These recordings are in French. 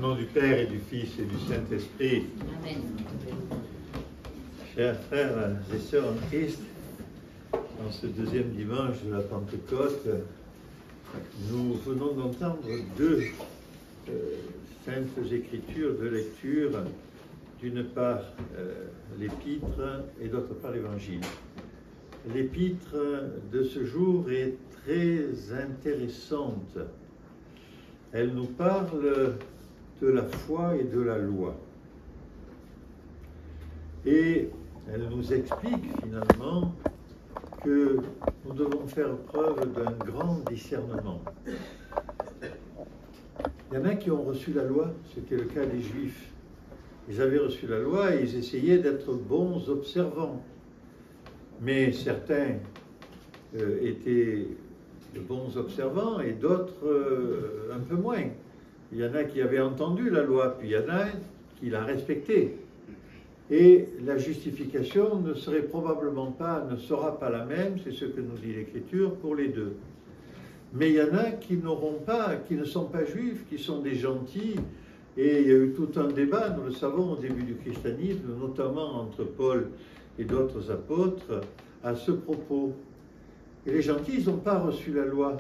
nom du Père et du Fils et du Saint-Esprit. Amen. Chers frères et sœurs en Christ, dans ce deuxième dimanche de la Pentecôte, nous venons d'entendre deux saintes écritures de lecture, d'une part l'épître et d'autre part l'évangile. L'épître de ce jour est très intéressante. Elle nous parle de la foi et de la loi. Et elle nous explique finalement que nous devons faire preuve d'un grand discernement. Il y en a qui ont reçu la loi, c'était le cas des Juifs. Ils avaient reçu la loi et ils essayaient d'être bons observants. Mais certains étaient de bons observants et d'autres un peu moins. Il y en a qui avaient entendu la loi, puis il y en a qui la respectaient. Et la justification ne sera pas la même, c'est ce que nous dit l'Écriture, pour les deux. Mais il y en a qui ne sont pas juifs, qui sont des gentils, et il y a eu tout un débat, nous le savons, au début du christianisme, notamment entre Paul et d'autres apôtres, à ce propos. Et les gentils, ils n'ont pas reçu la loi,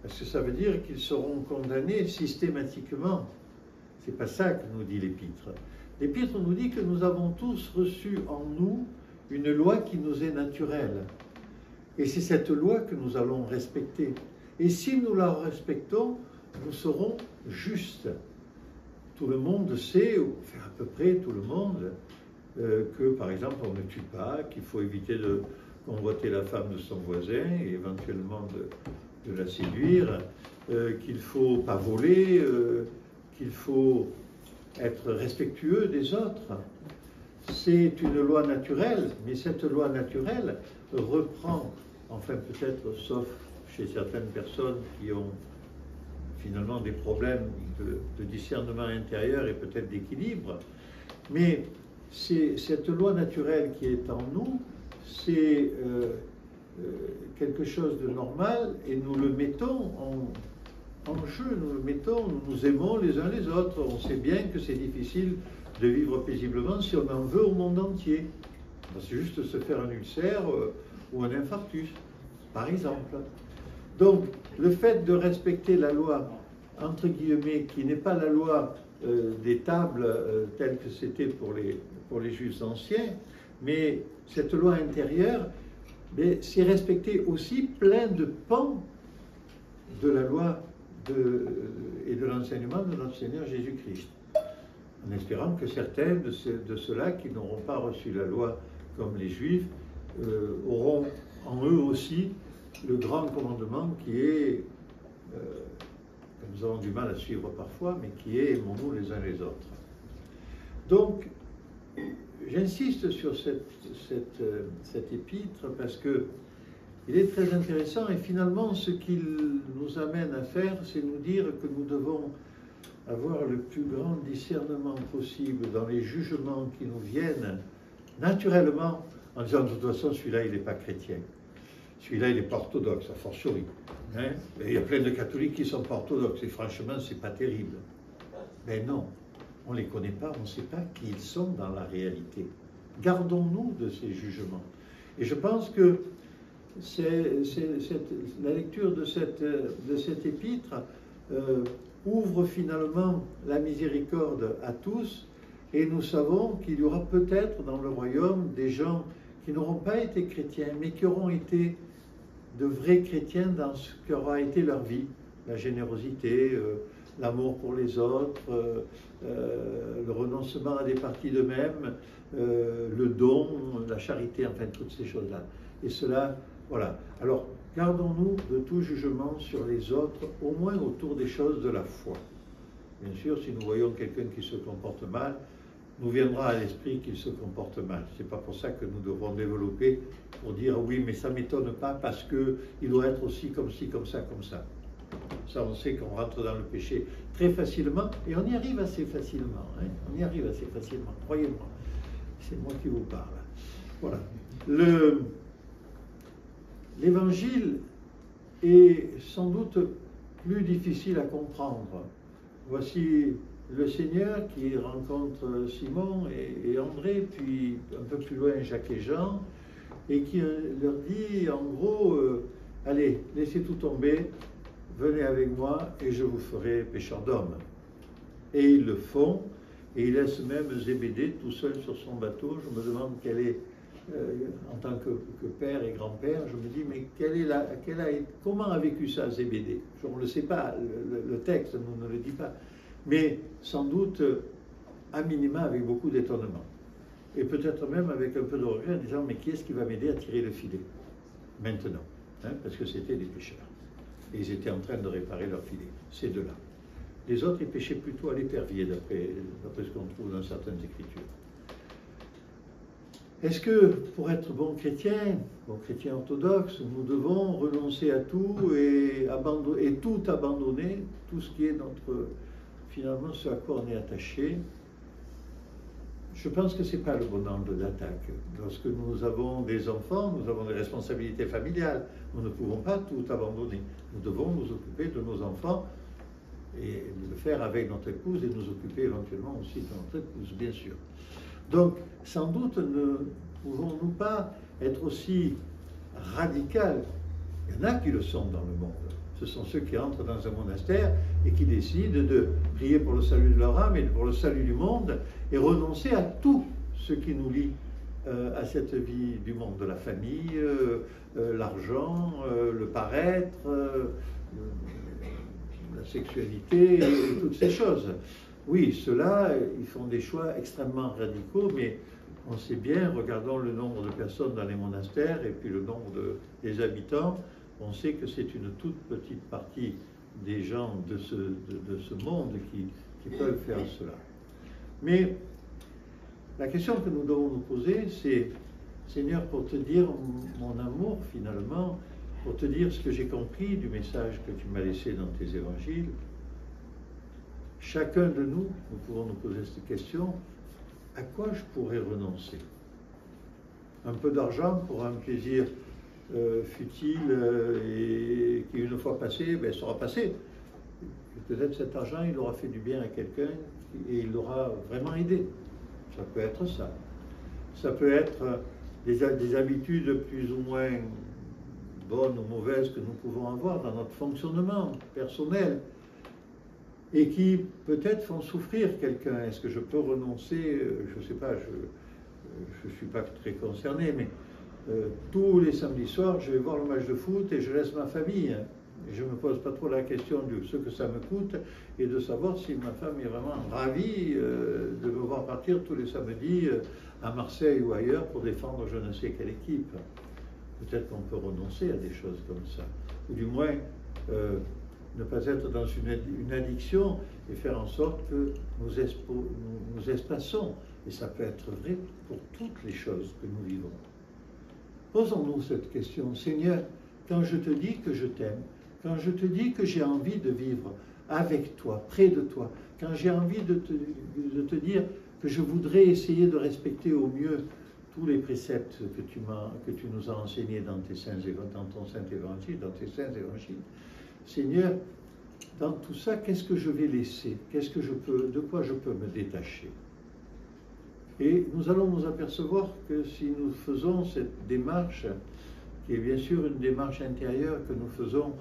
parce que ça veut dire qu'ils seront condamnés systématiquement. C'est pas ça que nous dit l'Épître. L'Épître nous dit que nous avons tous reçu en nous une loi qui nous est naturelle. Et c'est cette loi que nous allons respecter. Et si nous la respectons, nous serons justes. Tout le monde sait, ou enfin à peu près tout le monde, que par exemple on ne tue pas, qu'il faut éviter de convoiter la femme de son voisin et éventuellement de la séduire, qu'il ne faut pas voler, qu'il faut être respectueux des autres. C'est une loi naturelle, mais cette loi naturelle reprend, enfin peut-être sauf chez certaines personnes qui ont finalement des problèmes de discernement intérieur et peut-être d'équilibre, mais c'est cette loi naturelle qui est en nous, c'est quelque chose de normal et nous le mettons en jeu, nous nous aimons les uns les autres. On sait bien que c'est difficile de vivre paisiblement si on en veut au monde entier. C'est juste se faire un ulcère ou un infarctus, par exemple. Donc, le fait de respecter la loi, entre guillemets, qui n'est pas la loi des tables telle que c'était pour les Juifs anciens, mais cette loi intérieure, c'est respecter aussi plein de pans de la loi et de l'enseignement de notre Seigneur Jésus-Christ. En espérant que certains de ceux-là qui n'auront pas reçu la loi comme les Juifs auront en eux aussi le grand commandement qui est, que nous avons du mal à suivre parfois, mais qui est aimons-nous les uns les autres. Donc, j'insiste sur cette épître parce que il est très intéressant et finalement ce qu'il nous amène à faire, c'est nous dire que nous devons avoir le plus grand discernement possible dans les jugements qui nous viennent naturellement en disant de toute façon celui-là il n'est pas chrétien, celui-là il n'est pas orthodoxe, a fortiori. Hein? Il y a plein de catholiques qui ne sont pas orthodoxes et franchement c'est pas terrible. Mais non, on ne les connaît pas, on ne sait pas qui ils sont dans la réalité. Gardons-nous de ces jugements. Et je pense que la lecture de cette épître ouvre finalement la miséricorde à tous, et nous savons qu'il y aura peut-être dans le royaume des gens qui n'auront pas été chrétiens, mais qui auront été de vrais chrétiens dans ce qu'aura été leur vie, la générosité, l'amour pour les autres, le renoncement à des parties d'eux-mêmes, le don, la charité, enfin toutes ces choses-là. Et cela, voilà. Alors, gardons-nous de tout jugement sur les autres, au moins autour des choses de la foi. Bien sûr, si nous voyons quelqu'un qui se comporte mal, nous viendra à l'esprit qu'il se comporte mal. Ce n'est pas pour ça que nous devrons développer pour dire oui, mais ça ne m'étonne pas parce qu'il doit être aussi comme ci, comme ça, comme ça. Ça, on sait qu'on rentre dans le péché très facilement et on y arrive assez facilement. Hein? On y arrive assez facilement, croyez-moi. C'est moi qui vous parle. Voilà. L'évangile est sans doute plus difficile à comprendre. Voici le Seigneur qui rencontre Simon et André, puis un peu plus loin Jacques et Jean, et qui leur dit en gros, allez, laissez tout tomber, venez avec moi et je vous ferai pécheurs d'hommes. Et ils le font, et ils laissent même Zébédée tout seul sur son bateau. Je me demande quelle est, en tant que père et grand-père, je me dis, mais comment a vécu ça Zébédée? On ne le sait pas, le texte nous ne le dit pas. Mais sans doute, à minima, avec beaucoup d'étonnement. Et peut-être même avec un peu de regret, en disant, mais qui est-ce qui va m'aider à tirer le filet maintenant, hein, parce que c'était des pêcheurs. Et ils étaient en train de réparer leur filet, ces deux-là. Les autres, ils pêchaient plutôt à l'épervier, d'après ce qu'on trouve dans certaines écritures. Est-ce que, pour être bon chrétien orthodoxe, nous devons renoncer à tout et tout abandonner, tout ce qui est finalement, ce à quoi on est attaché? Je pense que ce n'est pas le bon angle d'attaque. Lorsque nous avons des enfants, nous avons des responsabilités familiales. Nous ne pouvons pas tout abandonner. Nous devons nous occuper de nos enfants et le faire avec notre épouse et nous occuper éventuellement aussi de notre épouse, bien sûr. Donc, sans doute, ne pouvons-nous pas être aussi radicaux? Il y en a qui le sont dans le monde. Ce sont ceux qui entrent dans un monastère et qui décident de prier pour le salut de leur âme et pour le salut du monde et renoncer à tout ce qui nous lie à cette vie du monde, de la famille, l'argent, le paraître, la sexualité et toutes ces choses. Oui, ceux-là, ils font des choix extrêmement radicaux, mais on sait bien, regardons le nombre de personnes dans les monastères et puis le nombre des habitants, on sait que c'est une toute petite partie des gens de ce monde qui peuvent faire cela. Mais la question que nous devons nous poser, c'est, Seigneur, pour te dire mon amour finalement, pour te dire ce que j'ai compris du message que tu m'as laissé dans tes évangiles, chacun de nous pouvons nous poser cette question, à quoi je pourrais renoncer? Un peu d'argent pour un plaisir futile et qui, une fois passé, sera passé. Peut-être cet argent, il aura fait du bien à quelqu'un et il l'aura vraiment aidé. Ça peut être ça. Ça peut être des habitudes plus ou moins bonnes ou mauvaises que nous pouvons avoir dans notre fonctionnement personnel et qui peut-être font souffrir quelqu'un. Est-ce que je peux renoncer? Je ne sais pas, je ne suis pas très concerné, mais tous les samedis soirs, je vais voir le match de foot et je laisse ma famille. Et je ne me pose pas trop la question de ce que ça me coûte et de savoir si ma femme est vraiment ravie de me voir partir tous les samedis à Marseille ou ailleurs pour défendre je ne sais quelle équipe. Peut-être qu'on peut renoncer à des choses comme ça. Ou du moins, ne pas être dans une addiction et faire en sorte que nous espaçons. Et ça peut être vrai pour toutes les choses que nous vivons. Posons-nous cette question. Seigneur, quand je te dis que je t'aime, quand je te dis que j'ai envie de vivre avec toi, près de toi, quand j'ai envie de te dire que je voudrais essayer de respecter au mieux tous les préceptes que tu nous as enseignés dans ton saint évangile, Seigneur, dans tout ça, qu'est-ce que je vais laisser? De quoi je peux me détacher? Et nous allons nous apercevoir que si nous faisons cette démarche, qui est bien sûr une démarche intérieure que nous faisons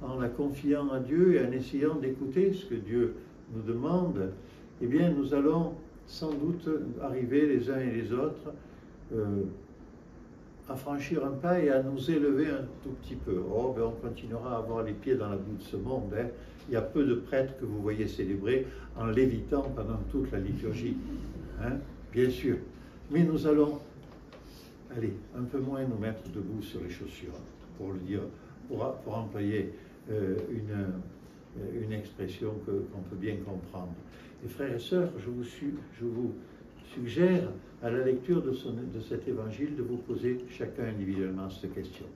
en la confiant à Dieu et en essayant d'écouter ce que Dieu nous demande, eh bien nous allons sans doute arriver les uns et les autres à franchir un pas et à nous élever un tout petit peu. Oh, on continuera à avoir les pieds dans la boue de ce monde. Hein. Il y a peu de prêtres que vous voyez célébrer en lévitant pendant toute la liturgie. Hein. Bien sûr. Mais nous allons, un peu moins nous mettre debout sur les chaussures, pour le dire, pour employer une expression qu'on peut bien comprendre. Et frères et sœurs, je vous suggère, à la lecture de cet évangile, de vous poser chacun individuellement cette question.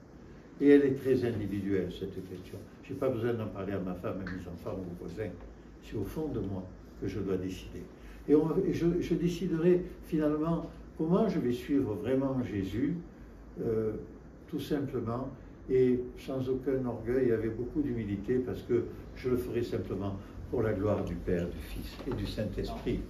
Et elle est très individuelle, cette question. Je n'ai pas besoin d'en parler à ma femme, à mes enfants ou aux voisins. C'est au fond de moi que je dois décider. Et je déciderai finalement comment je vais suivre vraiment Jésus, tout simplement et sans aucun orgueil, avec beaucoup d'humilité, parce que je le ferai simplement pour la gloire du Père, du Fils et du Saint-Esprit.